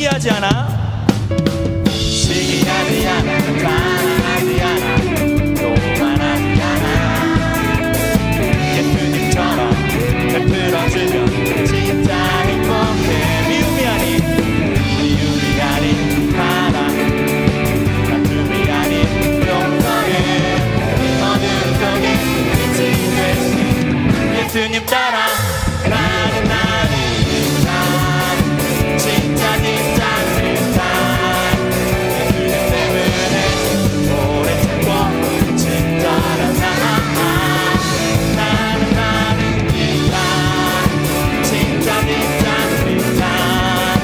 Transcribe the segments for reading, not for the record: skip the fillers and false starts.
시기하지 않아. 시기하지 않아 자랑하지 않아 교만하지 않아 예수님처럼 베풀어주면 진짜 행복해. 미움이 아닌 사랑 다툼이 아닌 용서해. 어둠 속에 빛이 되신 예수님 따라 나는 진짜 예수님 때문에 오래 참고 친절한 나는 진짜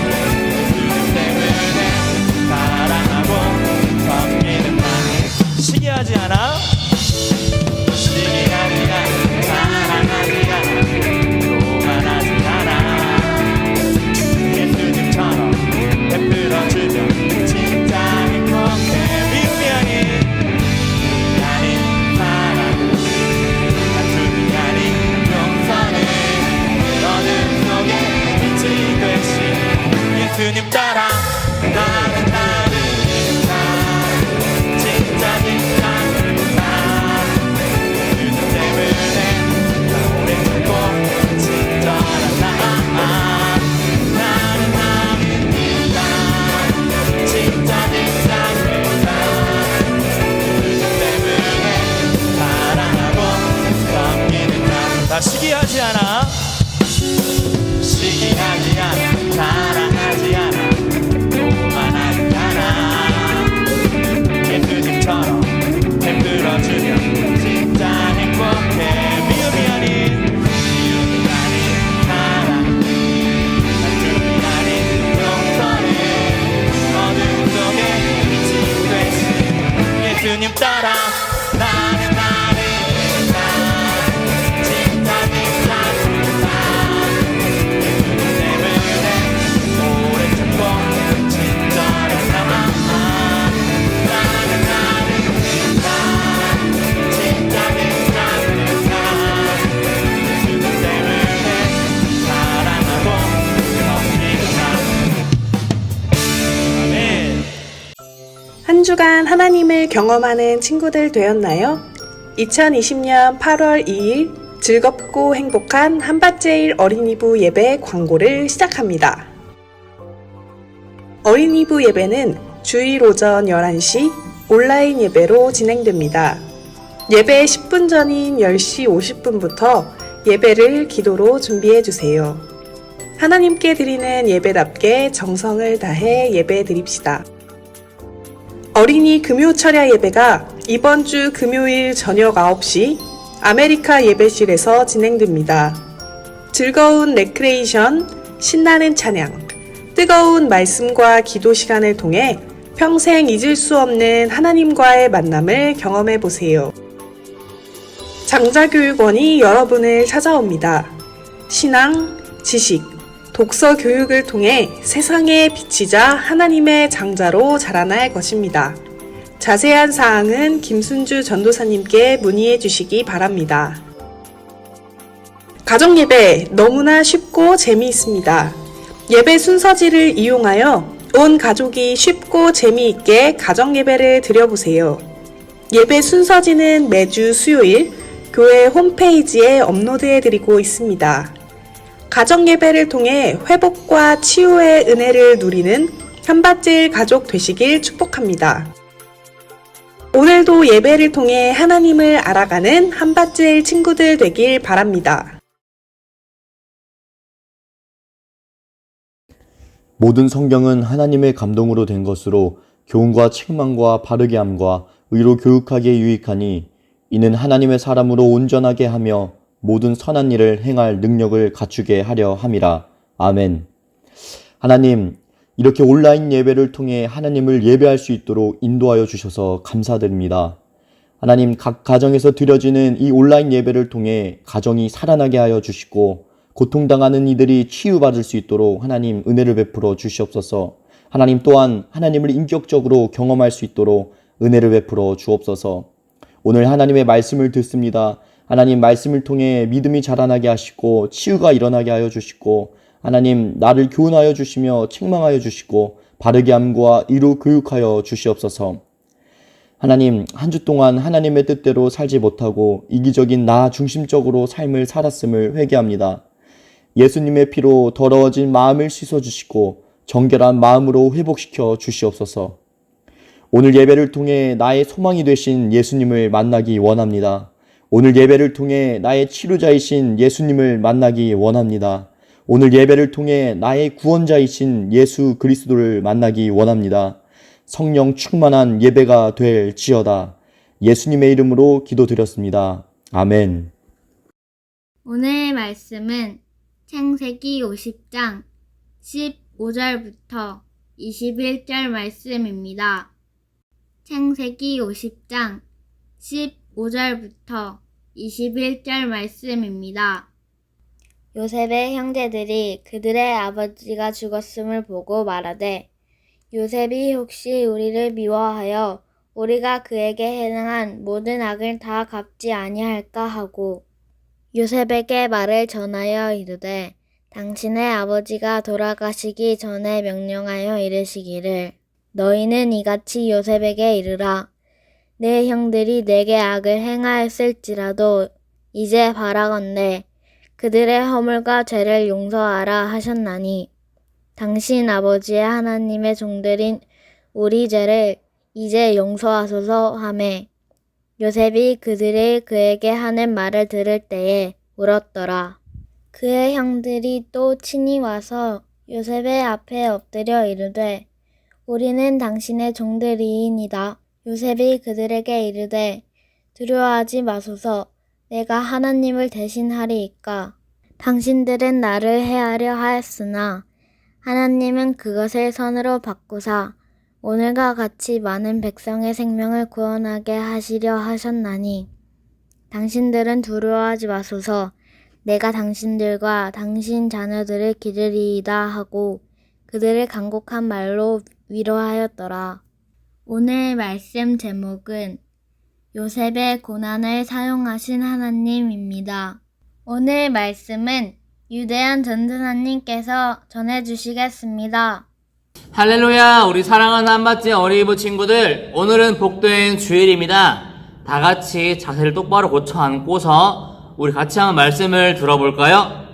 예수님 때문에 사랑하고 섬기는 나. 시기하지 않아. 시기하지 않아 자랑하지 않아 교만하지 않아 예수님처럼 베풀어주면 진짜 행복해. 미움이 아닌 사랑 다툼이 아닌 용서해. 어둠 속에 빛이 되신 예수님 따라 나는 진짜 예수님 때문에 오래 참고 친절한 나는 진짜 예수님 때문에 사랑하고 섬기는 나 시기하지 않아. 시기하지 않아 자랑하지 않아 교만하지 않아 예수님처럼 베풀어주면 진짜 행복해. 미움이 아닌 사랑 다툼이 아닌 용서해. 어둠 속에 빛이 되신 예수님 따라 나는 진짜 예수님 때문에 오래 참고 친절한 나는 진짜 예수님 때문에 사랑하고 섬기는 아멘. 한 주간 하나님을 경험하는 친구들 되었나요? 2020년 8월 2일 즐겁고 행복한 한밭제일 어린이부 예배 광고를 시작합니다. 어린이부 예배는 주일 오전 11시 온라인 예배로 진행됩니다. 예배 10분 전인 10시 50분부터 예배를 기도로 준비해 주세요. 하나님께 드리는 예배답게 정성을 다해 예배 드립시다. 어린이 금요 철야 예배가 이번 주 금요일 저녁 9시 아메리카 예배실에서 진행됩니다. 즐거운 레크레이션, 신나는 찬양, 뜨거운 말씀과 기도 시간을 통해 평생 잊을 수 없는 하나님과의 만남을 경험해 보세요. 장자교육원이 여러분을 찾아옵니다. 신앙, 지식, 독서 교육을 통해 세상에 비치자 하나님의 장자로 자라날 것입니다. 자세한 사항은 김순주 전도사님께 문의해 주시기 바랍니다. 가정예배 너무나 쉽고 재미있습니다. 예배 순서지를 이용하여 온 가족이 쉽고 재미있게 가정예배를 드려보세요. 예배 순서지는 매주 수요일 교회 홈페이지에 업로드해드리고 있습니다. 가정예배를 통해 회복과 치유의 은혜를 누리는 한밭제일 가족 되시길 축복합니다. 오늘도 예배를 통해 하나님을 알아가는 한밭제일 친구들 되길 바랍니다. 모든 성경은 하나님의 감동으로 된 것으로 교훈과 책망과 바르게 함과 의로 교육하기에 유익하니 이는 하나님의 사람으로 온전하게 하며 모든 선한 일을 행할 능력을 갖추게 하려 함이라. 아멘. 하나님, 이렇게 온라인 예배를 통해 하나님을 예배할 수 있도록 인도하여 주셔서 감사드립니다. 하나님, 각 가정에서 드려지는 이 온라인 예배를 통해 가정이 살아나게 하여 주시고 고통당하는 이들이 치유받을 수 있도록 하나님 은혜를 베풀어 주시옵소서. 하나님 또한 하나님을 인격적으로 경험할 수 있도록 은혜를 베풀어 주옵소서. 오늘 하나님의 말씀을 듣습니다. 하나님 말씀을 통해 믿음이 자라나게 하시고 치유가 일어나게 하여 주시고 하나님, 나를 교훈하여 주시며 책망하여 주시고 바르게 함과 의로 교육하여 주시옵소서. 하나님, 한 주 동안 하나님의 뜻대로 살지 못하고 이기적인 나 중심적으로 삶을 살았음을 회개합니다. 예수님의 피로 더러워진 마음을 씻어주시고 정결한 마음으로 회복시켜 주시옵소서. 오늘 예배를 통해 나의 소망이 되신 예수님을 만나기 원합니다. 오늘 예배를 통해 나의 치료자이신 예수님을 만나기 원합니다. 오늘 예배를 통해 나의 구원자이신 예수 그리스도를 만나기 원합니다. 성령 충만한 예배가 될지어다. 예수님의 이름으로 기도드렸습니다. 아멘. 오늘의 말씀은 창세기 50장 15절부터 21절 말씀입니다. 창세기 50장 15절부터 21절 말씀입니다. 요셉의 형제들이 그들의 아버지가 죽었음을 보고 말하되 요셉이 혹시 우리를 미워하여 우리가 그에게 행한 모든 악을 다 갚지 아니할까 하고 요셉에게 말을 전하여 이르되 당신의 아버지가 돌아가시기 전에 명령하여 이르시기를 너희는 이같이 요셉에게 이르라. 내 형들이 내게 악을 행하였을지라도 이제 바라건대 그들의 허물과 죄를 용서하라 하셨나니 당신 아버지의 하나님의 종들인 우리 죄를 이제 용서하소서 하매 요셉이 그들이 그에게 하는 말을 들을 때에 울었더라. 그의 형들이 또 친히 와서 요셉의 앞에 엎드려 이르되 우리는 당신의 종들이이니이다. 요셉이 그들에게 이르되 두려워하지 마소서. 내가 하나님을 대신하리이까. 당신들은 나를 해하려 하였으나 하나님은 그것을 선으로 바꾸사 오늘과 같이 많은 백성의 생명을 구원하게 하시려 하셨나니 당신들은 두려워하지 마소서. 내가 당신들과 당신 자녀들을 기르리이다 하고 그들을 간곡한 말로 위로하였더라. 오늘 말씀 제목은 요셉의 고난을 사용하신 하나님입니다. 오늘 말씀은 유대한 전도사님께서 전해주시겠습니다. 할렐루야. 우리 사랑하는 한밭집 어린이부 친구들, 오늘은 복된 주일입니다. 다 같이 자세를 똑바로 고쳐 앉고서 우리 같이 한번 말씀을 들어볼까요?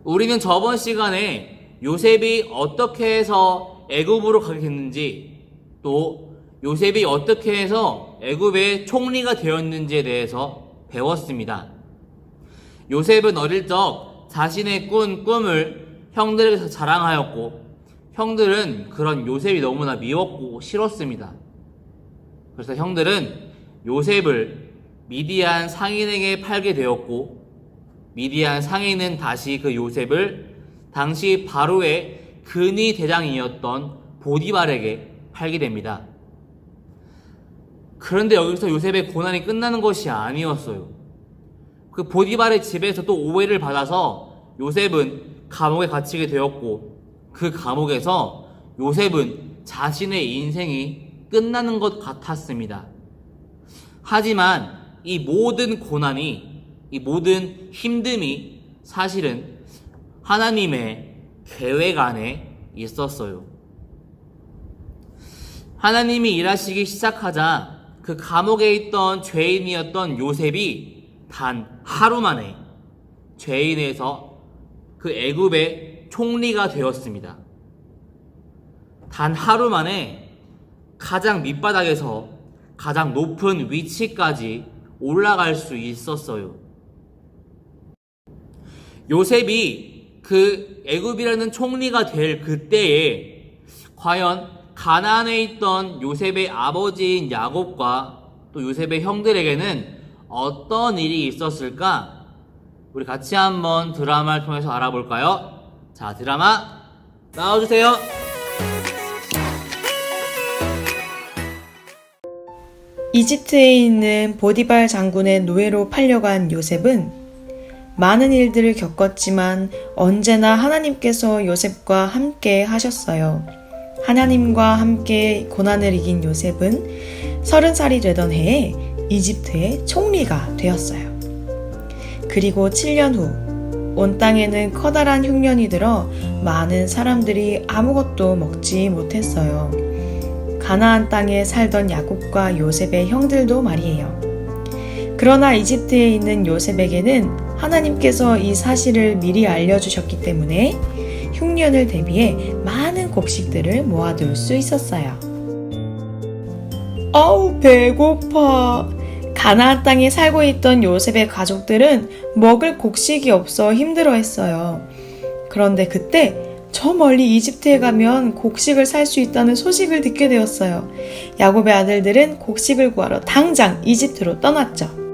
우리는 저번 시간에 요셉이 어떻게 해서 애굽으로 가게 됐는지, 또 요셉이 어떻게 해서 애굽의 총리가 되었는지에 대해서 배웠습니다. 요셉은 어릴 적 자신의 꾼 꿈을 형들에게서 자랑하였고 형들은 그런 요셉이 너무나 미웠고 싫었습니다. 그래서 형들은 요셉을 미디안 상인에게 팔게 되었고 미디안 상인은 다시 그 요셉을 당시 바로의 근위 대장이었던 보디발에게 팔게 됩니다. 그런데 여기서 요셉의 고난이 끝나는 것이 아니었어요. 그 보디발의 집에서 또 오해를 받아서 요셉은 감옥에 갇히게 되었고 그 감옥에서 요셉은 자신의 인생이 끝나는 것 같았습니다. 하지만 이 모든 고난이, 이 모든 힘듦이 사실은 하나님의 계획 안에 있었어요. 하나님이 일하시기 시작하자 그 감옥에 있던 죄인이었던 요셉이 단 하루 만에 죄인에서 그 애굽의 총리가 되었습니다. 단 하루 만에 가장 밑바닥에서 가장 높은 위치까지 올라갈 수 있었어요. 요셉이 그 애굽이라는 총리가 될 그때에 과연 가나안에 있던 요셉의 아버지인 야곱과 또 요셉의 형들에게는 어떤 일이 있었을까? 우리 같이 한번 드라마를 통해서 알아볼까요? 자, 드라마 나와주세요. 이집트에 있는 보디발 장군의 노예로 팔려간 요셉은 많은 일들을 겪었지만 언제나 하나님께서 요셉과 함께 하셨어요. 하나님과 함께 고난을 이긴 요셉은 30살이 되던 해에 이집트의 총리가 되었어요. 그리고 7년 후 온 땅에는 커다란 흉년이 들어 많은 사람들이 아무것도 먹지 못했어요. 가나안 땅에 살던 야곱과 요셉의 형들도 말이에요. 그러나 이집트에 있는 요셉에게는 하나님께서 이 사실을 미리 알려주셨기 때문에 흉년을 대비해 많은 곡식들을 모아둘 수 있었어요. 아우, 배고파. 가나안 땅에 살고 있던 요셉의 가족들은 먹을 곡식이 없어 힘들어했어요. 그런데 그때 저 멀리 이집트에 가면 곡식을 살 수 있다는 소식을 듣게 되었어요. 야곱의 아들들은 곡식을 구하러 당장 이집트로 떠났죠.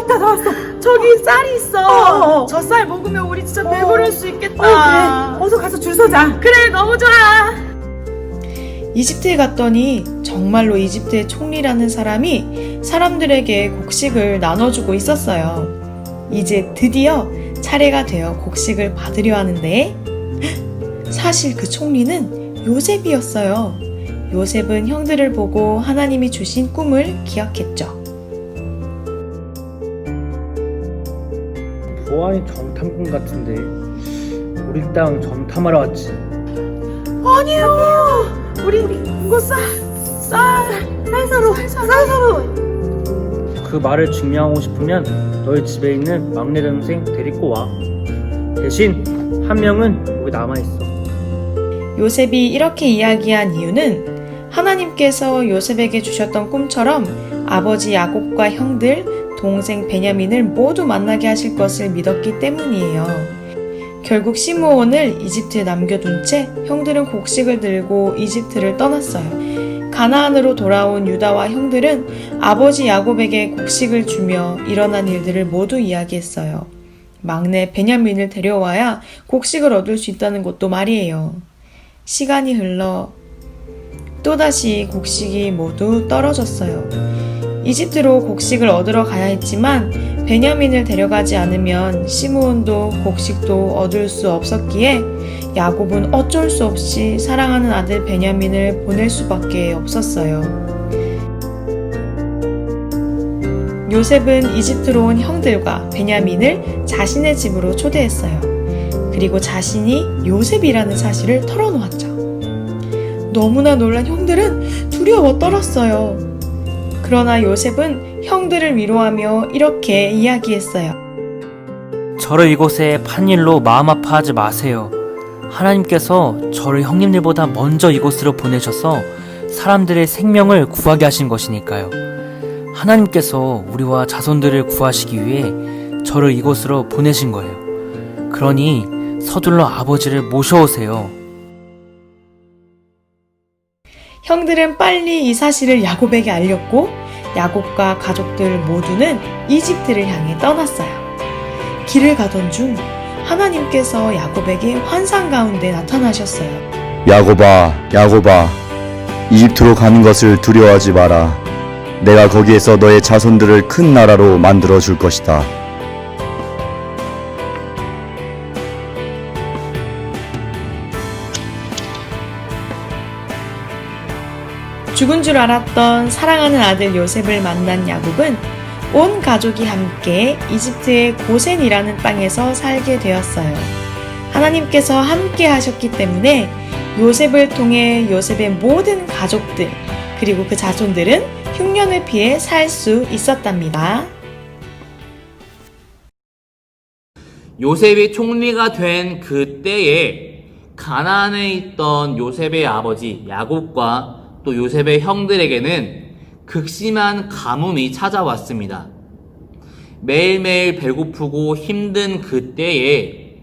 다 왔어. 저기 쌀이 있어. 저 쌀 먹으면 우리 진짜 배부를 수 있겠다. 그래. 어서 가서 줄 서자. 그래, 너무 좋아. 이집트에 갔더니 정말로 이집트의 총리라는 사람이 사람들에게 곡식을 나눠주고 있었어요. 이제 드디어 차례가 되어 곡식을 받으려 하는데 사실 그 총리는 요셉이었어요. 요셉은 형들을 보고 하나님이 주신 꿈을 기억했죠. 보안이 정탐꾼 같은데 우리 땅 정탐하러 왔지. 아니요. 우리 이거 쌀 사러. 그 말을 증명하고 싶으면 너희 집에 있는 막내 동생 데리고 와. 대신 한 명은 여기 남아있어. 요셉이 이렇게 이야기한 이유는 하나님께서 요셉에게 주셨던 꿈처럼 아버지 야곱과 형들, 동생 베냐민을 모두 만나게 하실 것을 믿었기 때문이에요. 결국 시므온을 이집트에 남겨둔 채 형들은 곡식을 들고 이집트를 떠났어요. 가나안으로 돌아온 유다와 형들은 아버지 야곱에게 곡식을 주며 일어난 일들을 모두 이야기했어요. 막내 베냐민을 데려와야 곡식을 얻을 수 있다는 것도 말이에요. 시간이 흘러 또다시 곡식이 모두 떨어졌어요. 이집트로 곡식을 얻으러 가야 했지만 베냐민을 데려가지 않으면 시므온도 곡식도 얻을 수 없었기에 야곱은 어쩔 수 없이 사랑하는 아들 베냐민을 보낼 수밖에 없었어요. 요셉은 이집트로 온 형들과 베냐민을 자신의 집으로 초대했어요. 그리고 자신이 요셉이라는 사실을 털어놓았죠. 너무나 놀란 형들은 두려워 떨었어요. 그러나 요셉은 형들을 위로하며 이렇게 이야기했어요. 저를 이곳에 판일로 마음 아파하지 마세요. 하나님께서 저를 형님들보다 먼저 이곳으로 보내셔서 사람들의 생명을 구하게 하신 것이니까요. 하나님께서 우리와 자손들을 구하시기 위해 저를 이곳으로 보내신 거예요. 그러니 서둘러 아버지를 모셔오세요. 형들은 빨리 이 사실을 야곱에게 알렸고 야곱과 가족들 모두는 이집트를 향해 떠났어요. 길을 가던 중 하나님께서 야곱에게 환상 가운데 나타나셨어요. 야곱아, 야곱아, 이집트로 가는 것을 두려워하지 마라. 내가 거기에서 너의 자손들을 큰 나라로 만들어 줄 것이다. 죽은 줄 알았던 사랑하는 아들 요셉을 만난 야곱은 온 가족이 함께 이집트의 고센이라는 땅에서 살게 되었어요. 하나님께서 함께 하셨기 때문에 요셉을 통해 요셉의 모든 가족들 그리고 그 자손들은 흉년을 피해 살 수 있었답니다. 요셉이 총리가 된 그때에 가나안에 있던 요셉의 아버지 야곱과 또 요셉의 형들에게는 극심한 가뭄이 찾아왔습니다. 매일매일 배고프고 힘든 그때에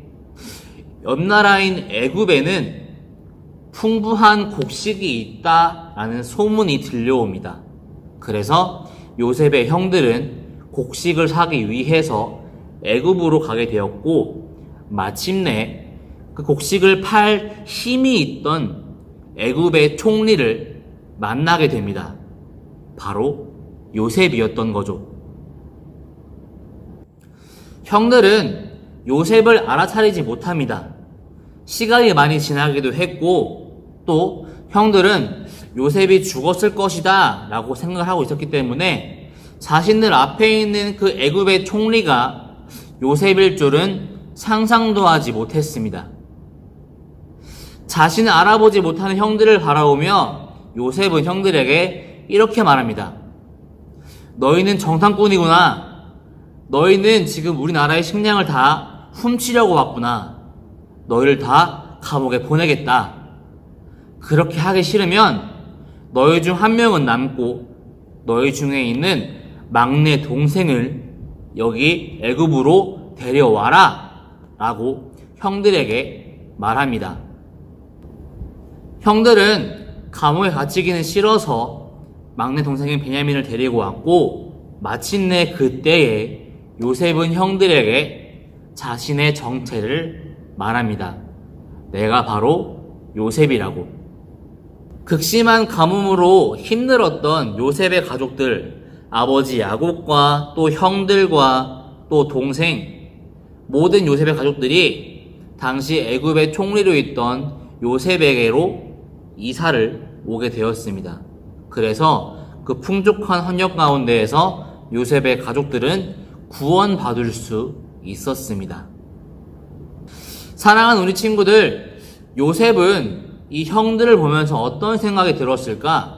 옆나라인 애굽에는 풍부한 곡식이 있다라는 소문이 들려옵니다. 그래서 요셉의 형들은 곡식을 사기 위해서 애굽으로 가게 되었고 마침내 그 곡식을 팔 힘이 있던 애굽의 총리를 만나게 됩니다. 바로 요셉이었던 거죠. 형들은 요셉을 알아차리지 못합니다. 시간이 많이 지나기도 했고 또 형들은 요셉이 죽었을 것이다 라고 생각을 하고 있었기 때문에 자신들 앞에 있는 그 애굽의 총리가 요셉일 줄은 상상도 하지 못했습니다. 자신을 알아보지 못하는 형들을 바라보며 요셉은 형들에게 이렇게 말합니다. 너희는 정탐꾼이구나. 너희는 지금 우리나라의 식량을 다 훔치려고 왔구나. 너희를 다 감옥에 보내겠다. 그렇게 하기 싫으면 너희 중 한 명은 남고 너희 중에 있는 막내 동생을 여기 애굽으로 데려와라 라고 형들에게 말합니다. 형들은 감옥에 갇히기는 싫어서 막내 동생인 베냐민을 데리고 왔고 마침내 그때에 요셉은 형들에게 자신의 정체를 말합니다. 내가 바로 요셉이라고. 극심한 가뭄으로 힘들었던 요셉의 가족들, 아버지 야곱과 또 형들과 또 동생, 모든 요셉의 가족들이 당시 애굽의 총리로 있던 요셉에게로 이사를 오게 되었습니다. 그래서 그 풍족한 환경 가운데에서 요셉의 가족들은 구원받을 수 있었습니다. 사랑하는 우리 친구들, 요셉은 이 형들을 보면서 어떤 생각이 들었을까?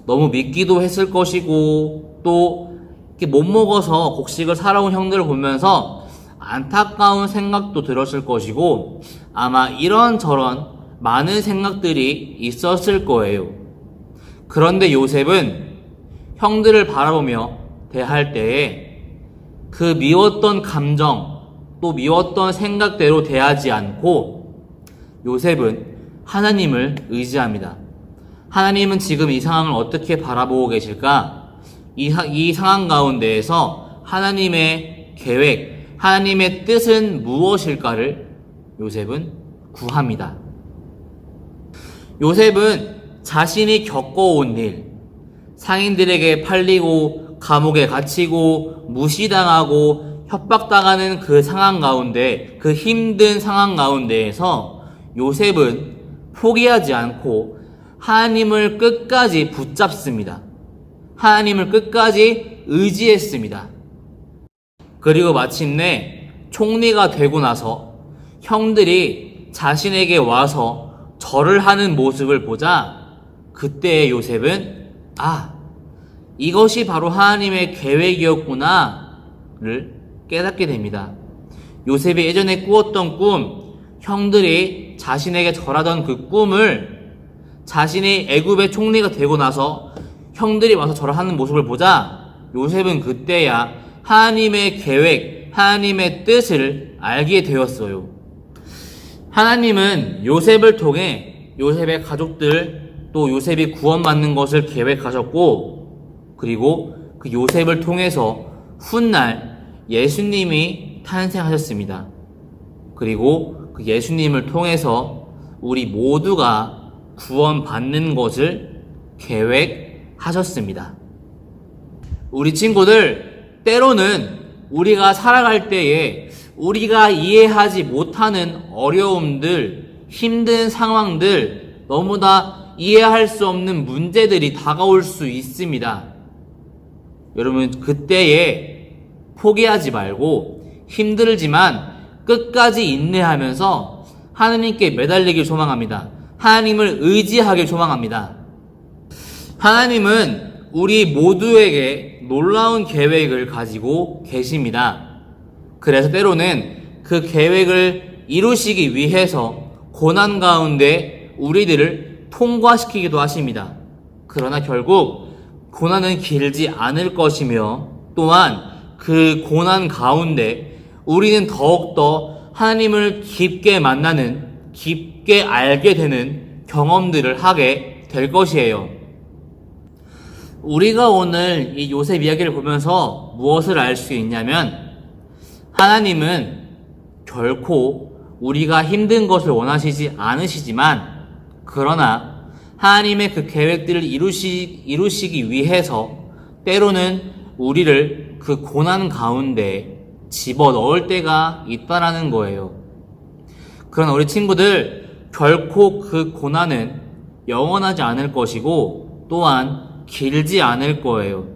너무 믿기도 했을 것이고 또 이렇게 못 먹어서 곡식을 살아온 형들을 보면서 안타까운 생각도 들었을 것이고 아마 이런저런 많은 생각들이 있었을 거예요. 그런데 요셉은 형들을 바라보며 대할 때에 그 미웠던 감정 또 미웠던 생각대로 대하지 않고 요셉은 하나님을 의지합니다. 하나님은 지금 이 상황을 어떻게 바라보고 계실까? 이 상황 가운데에서 하나님의 계획, 하나님의 뜻은 무엇일까를 요셉은 구합니다. 요셉은 자신이 겪어온 일, 상인들에게 팔리고 감옥에 갇히고 무시당하고 협박당하는 그 상황 가운데, 그 힘든 상황 가운데에서 요셉은 포기하지 않고 하나님을 끝까지 붙잡습니다. 하나님을 끝까지 의지했습니다. 그리고 마침내 총리가 되고 나서 형들이 자신에게 와서 절을 하는 모습을 보자 그때 요셉은 이것이 바로 하나님의 계획이었구나를 깨닫게 됩니다. 요셉이 예전에 꾸었던 꿈, 형들이 자신에게 절하던 그 꿈을 자신이 애굽의 총리가 되고 나서 형들이 와서 절하는 모습을 보자 요셉은 그때야 하나님의 계획, 하나님의 뜻을 알게 되었어요. 하나님은 요셉을 통해 요셉의 가족들 또 요셉이 구원받는 것을 계획하셨고 그리고 그 요셉을 통해서 훗날 예수님이 탄생하셨습니다. 그리고 그 예수님을 통해서 우리 모두가 구원받는 것을 계획하셨습니다. 우리 친구들, 때로는 우리가 살아갈 때에 우리가 이해하지 못하는 어려움들, 힘든 상황들, 너무나 이해할 수 없는 문제들이 다가올 수 있습니다. 여러분, 그때에 포기하지 말고 힘들지만 끝까지 인내하면서 하나님께 매달리길 소망합니다. 하나님을 의지하길 소망합니다. 하나님은 우리 모두에게 놀라운 계획을 가지고 계십니다. 그래서 때로는 그 계획을 이루시기 위해서 고난 가운데 우리들을 통과시키기도 하십니다. 그러나 결국 고난은 길지 않을 것이며 또한 그 고난 가운데 우리는 더욱더 하나님을 깊게 만나는, 깊게 알게 되는 경험들을 하게 될 것이에요. 우리가 오늘 이 요셉 이야기를 보면서 무엇을 알 수 있냐면 하나님은 결코 우리가 힘든 것을 원하시지 않으시지만 그러나 하나님의 그 계획들을 이루시기 위해서 때로는 우리를 그 고난 가운데 집어넣을 때가 있다라는 거예요. 그러나 우리 친구들, 결코 그 고난은 영원하지 않을 것이고 또한 길지 않을 거예요.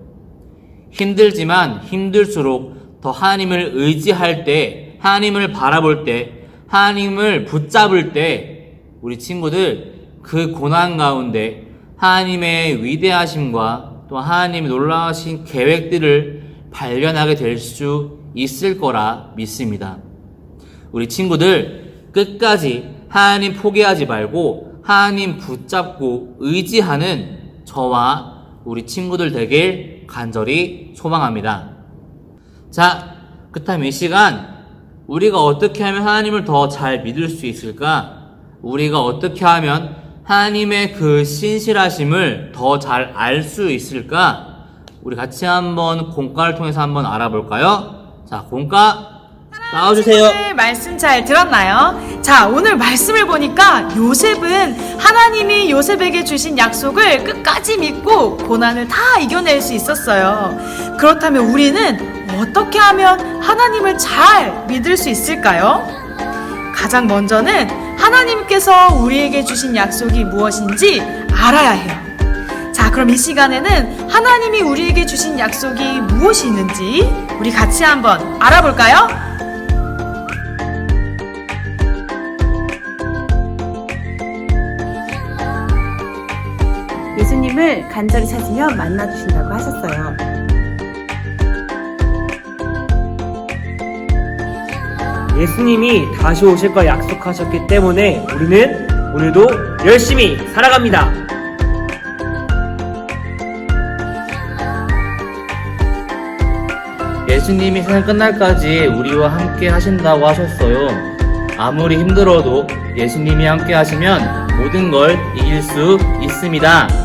힘들지만 힘들수록 더 하나님을 의지할 때, 하나님을 바라볼 때, 하나님을 붙잡을 때 우리 친구들 그 고난 가운데 하나님의 위대하심과 또 하나님의 놀라우신 계획들을 발견하게 될 수 있을 거라 믿습니다. 우리 친구들 끝까지 하나님 포기하지 말고 하나님 붙잡고 의지하는 저와 우리 친구들 되길 간절히 소망합니다. 자, 그렇다면 이 시간 우리가 어떻게 하면 하나님을 더 잘 믿을 수 있을까? 우리가 어떻게 하면 하나님의 그 신실하심을 더 잘 알 수 있을까? 우리 같이 한번 공과를 통해서 한번 알아볼까요? 자, 공과 나와주세요. 오늘 말씀 잘 들었나요? 자, 오늘 말씀을 보니까 요셉은 하나님이 요셉에게 주신 약속을 끝까지 믿고 고난을 다 이겨낼 수 있었어요. 그렇다면 우리는 어떻게 하면 하나님을 잘 믿을 수 있을까요? 가장 먼저는 하나님께서 우리에게 주신 약속이 무엇인지 알아야 해요. 자, 그럼 이 시간에는 하나님이 우리에게 주신 약속이 무엇이 있는지 우리 같이 한번 알아볼까요? 예수님을 간절히 찾으면 만나주신다고 하셨어요. 예수님이 다시 오실 걸 약속하셨기 때문에 우리는 오늘도 열심히 살아갑니다. 예수님이 세상 끝날까지 우리와 함께 하신다고 하셨어요. 아무리 힘들어도 예수님이 함께 하시면 모든 걸 이길 수 있습니다.